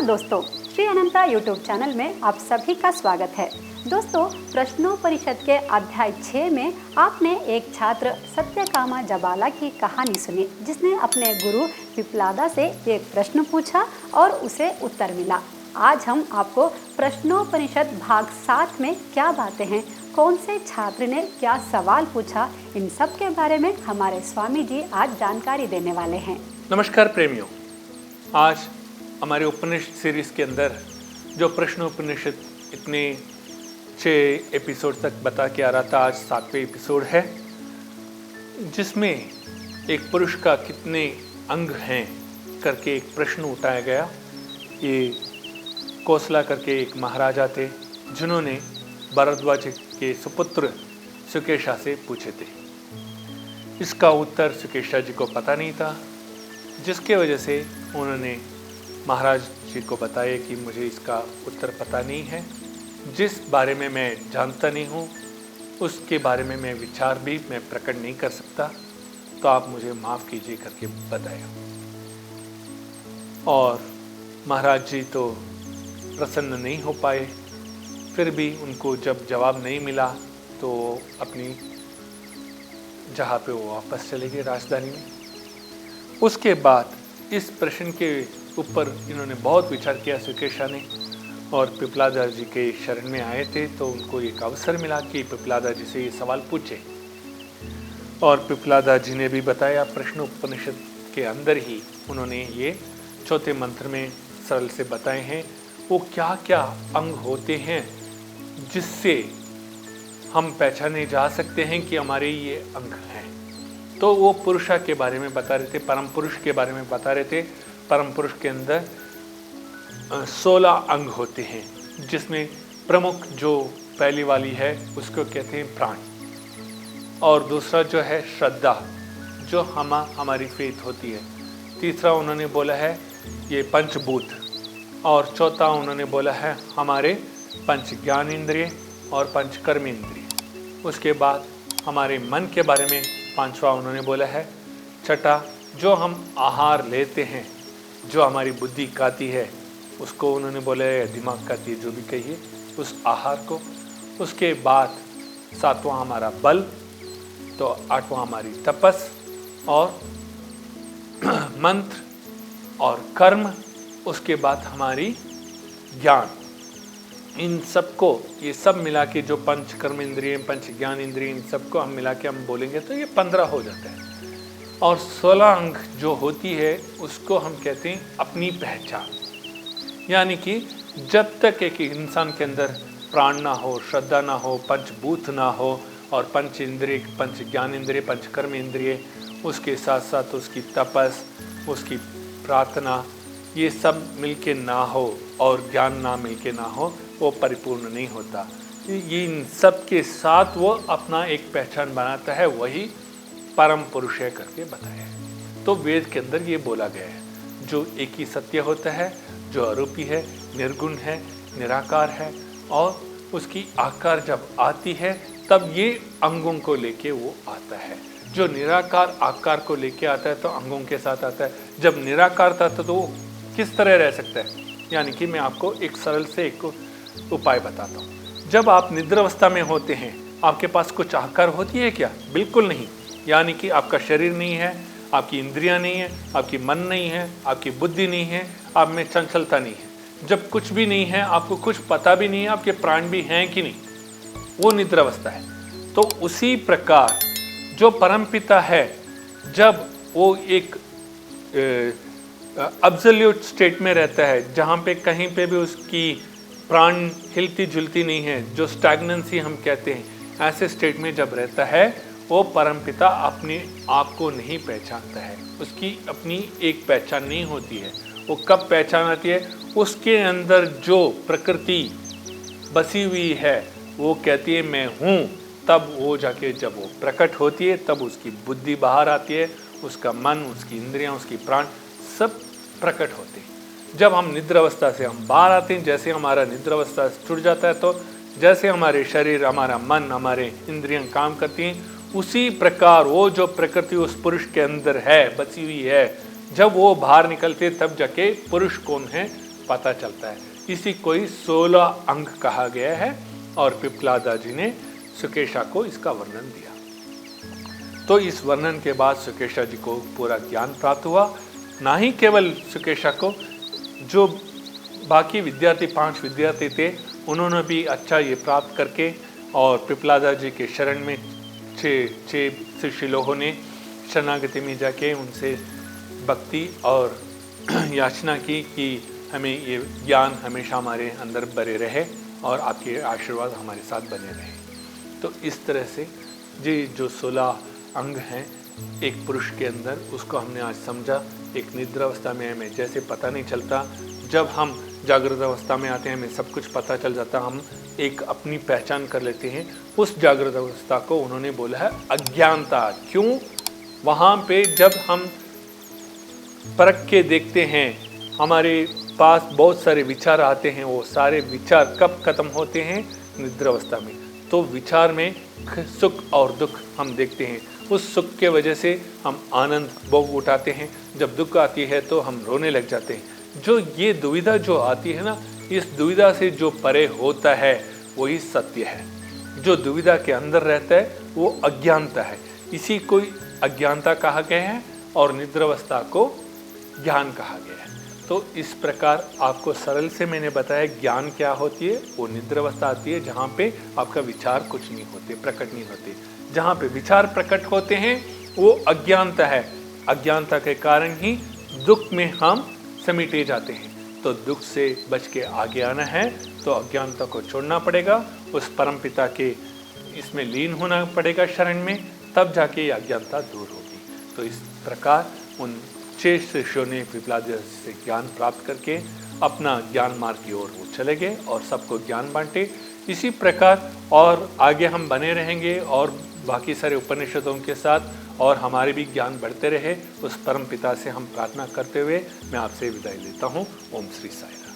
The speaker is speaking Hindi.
दोस्तों, श्री अनंता यूट्यूब चैनल में आप सभी का स्वागत है। दोस्तों, प्रश्नोपनिषद के अध्याय 6 में आपने एक छात्र सत्यकामा जबाला की कहानी सुनी, जिसने अपने गुरु पिप्लादा से एक प्रश्न पूछा और उसे उत्तर मिला। आज हम आपको प्रश्नोपनिषद भाग 7 में क्या बातें हैं, कौन से छात्र ने क्या सवाल पूछा, इन सब के बारे में हमारे स्वामी जी आज जानकारी देने वाले हैं। नमस्कार प्रेमियों, आज हमारे उपनिषद सीरीज के अंदर जो प्रश्नोपनिषद इतने 6 एपिसोड तक बता के आ रहा था, आज 7वें एपिसोड है, जिसमें एक पुरुष का कितने अंग हैं करके एक प्रश्न उठाया गया। ये कोसला करके एक महाराजा थे, जिन्होंने भरद्वाज के सुपुत्र सुकेशा से पूछे थे। इसका उत्तर सुकेशा जी को पता नहीं था, जिसके वजह से उन्होंने महाराज जी को बताया कि मुझे इसका उत्तर पता नहीं है, जिस बारे में मैं जानता नहीं हूँ उसके बारे में मैं विचार भी मैं प्रकट नहीं कर सकता, तो आप मुझे माफ़ कीजिए करके बताया। और महाराज जी तो प्रसन्न नहीं हो पाए। फिर भी उनको जब जवाब नहीं मिला तो अपनी जहाँ पे वो वापस चले गए राजधानी में। उसके बाद इस प्रश्न के ऊपर इन्होंने बहुत विचार किया सुकेशा ने, और पिप्लादा जी के शरण में आए थे, तो उनको एक अवसर मिला कि पिप्लादा जी से ये सवाल पूछे। और पिप्लादा जी ने भी बताया, प्रश्नोपनिषद के अंदर ही उन्होंने ये चौथे मंत्र में सरल से बताए हैं वो क्या क्या अंग होते हैं जिससे हम पहचाने जा सकते हैं कि हमारे ये अंग हैं। तो वो पुरुषा के बारे में बता रहे थे, परम पुरुष के बारे में बता रहे थे। परम पुरुष के अंदर 16 अंग होते हैं, जिसमें प्रमुख जो पहली वाली है उसको कहते हैं प्राण, और दूसरा जो है श्रद्धा, जो हमारी फेथ होती है। तीसरा उन्होंने बोला है ये पंचभूत, और चौथा उन्होंने बोला है हमारे पंच ज्ञान इंद्रिय और पंच कर्म इंद्रिय। उसके बाद हमारे मन के बारे में 5वां उन्होंने बोला है। छठा जो हम आहार लेते हैं, जो हमारी बुद्धि खाती है, उसको उन्होंने बोला है, दिमाग खाती है, जो भी कहिए उस आहार को। उसके बाद 7वां हमारा बल, तो 8वां हमारी तपस और मंत्र और कर्म। उसके बाद हमारी ज्ञान। इन सबको ये सब मिला के जो पंच कर्म इंद्रिय, पंच ज्ञान इंद्रिय, इन सबको हम मिला के हम बोलेंगे तो ये 15 हो जाता है। और 16 अंग जो होती है उसको हम कहते हैं अपनी पहचान। यानी कि जब तक एक इंसान के अंदर प्राण ना हो, श्रद्धा ना हो, पंचभूत ना हो, और पंच इंद्रिय, पंच ज्ञान इंद्रिय, पंच कर्म इंद्रिय, उसके साथ साथ उसकी तपस, उसकी प्रार्थना, ये सब मिलके ना हो और ज्ञान ना मिलके ना हो, वो परिपूर्ण नहीं होता। ये इन सब के साथ वो अपना एक पहचान बनाता है, वही परम पुरुष है करके बताया है। तो वेद के अंदर ये बोला गया है, जो एक ही सत्य होता है, जो आरोपी है, निर्गुण है, निराकार है, और उसकी आकार जब आती है तब ये अंगों को लेके वो आता है। जो निराकार आकार को लेके आता है तो अंगों के साथ आता है। जब निराकार था तो वो किस तरह रह सकता है? यानी कि मैं आपको एक सरल से एक उपाय बताता हूँ। जब आप निद्रावस्था में होते हैं, आपके पास कुछ आकार होती है क्या? बिल्कुल नहीं। यानी कि आपका शरीर नहीं है, आपकी इंद्रियां नहीं है, आपकी मन नहीं है, आपकी बुद्धि नहीं है, आप में चंचलता नहीं है। जब कुछ भी नहीं है, आपको कुछ पता भी नहीं है आपके प्राण भी हैं कि नहीं, वो निद्रावस्था है। तो उसी प्रकार जो परमपिता है, जब वो एक एब्सोल्यूट स्टेट में रहता है, जहाँ पे कहीं पे भी उसकी प्राण हिलती जुलती नहीं है, जो स्टैग्नेंसी हम कहते हैं, ऐसे स्टेट में जब रहता है, वो परमपिता अपने आप को नहीं पहचानता है। उसकी अपनी एक पहचान नहीं होती है। वो कब पहचान आती है? उसके अंदर जो प्रकृति बसी हुई है वो कहती है मैं हूँ, तब वो जाके जब वो प्रकट होती है तब उसकी बुद्धि बाहर आती है, उसका मन, उसकी इंद्रियां, उसकी प्राण सब प्रकट होते हैं। जब हम निद्रावस्था से हम बाहर आते हैं, जैसे हमारा निद्रावस्था छूट जाता है, तो जैसे हमारे शरीर, हमारा मन, हमारे इंद्रियां काम करती हैं, उसी प्रकार वो जो प्रकृति उस पुरुष के अंदर है, बसी हुई है, जब वो बाहर निकलते तब जाके पुरुष कौन है? पता चलता है। इसी को ही 16 अंग कहा गया है और पिप्पलादा जी ने सुकेशा को इसका वर्णन दिया। तो इस वर्णन के बाद सुकेशा जी को पूरा ज्ञान प्राप्त हुआ। ना ही केवल सुकेशा को, जो बाकी विद्यार्थी 5 विद्यार्थी थे उन्होंने भी अच्छा ये प्राप्त करके और पिप्पलादा जी के शरण में 6 शिष्य लोगों ने शरणागति में जाके उनसे भक्ति और याचना की कि हमें ये ज्ञान हमेशा हमारे अंदर बने रहे और आपके आशीर्वाद हमारे साथ बने रहे। तो इस तरह से जी जो 16 अंग हैं एक पुरुष के अंदर, उसको हमने आज समझा। एक निद्रावस्था में हमें जैसे पता नहीं चलता, जब हम जागृत अवस्था में आते हैं हमें सब कुछ पता चल जाता, हम एक अपनी पहचान कर लेते हैं। उस जागृत अवस्था को उन्होंने बोला है अज्ञानता। क्यों? वहाँ पे जब हम परख के देखते हैं हमारे पास बहुत सारे विचार आते हैं, वो सारे विचार कब खत्म होते हैं? निद्रावस्था में। तो विचार में सुख और दुख हम देखते हैं, उस सुख के वजह से हम आनंद भोग उठाते हैं, जब दुख आती है तो हम रोने लग जाते हैं। जो ये दुविधा जो आती है ना, इस दुविधा से जो परे होता है वही सत्य है। जो दुविधा के अंदर रहता है वो अज्ञानता है। इसी को अज्ञानता कहा गया है और निद्रावस्था को ज्ञान कहा गया है। तो इस प्रकार आपको सरल से मैंने बताया ज्ञान क्या होती है। वो निद्रावस्था आती है जहाँ पे आपका विचार कुछ नहीं होते, प्रकट नहीं होते। जहाँ पे विचार प्रकट होते हैं वो अज्ञानता है। अज्ञानता के कारण ही दुख में हम समेटे जाते हैं। तो दुख से बच के आगे आना है तो अज्ञानता को छोड़ना पड़ेगा, उस परमपिता के इसमें लीन होना पड़ेगा शरण में, तब जाके ये अज्ञानता दूर होगी। तो इस प्रकार उन 6 शिष्यों ने पिप्पलादा से ज्ञान प्राप्त करके अपना ज्ञान मार्ग की ओर वो चले गए और सबको ज्ञान बांटे। इसी प्रकार और आगे हम बने रहेंगे और बाकी सारे उपनिषदों के साथ, और हमारे भी ज्ञान बढ़ते रहे। उस परम पिता से हम प्रार्थना करते हुए मैं आपसे विदाई लेता हूँ। ओम श्री साईं।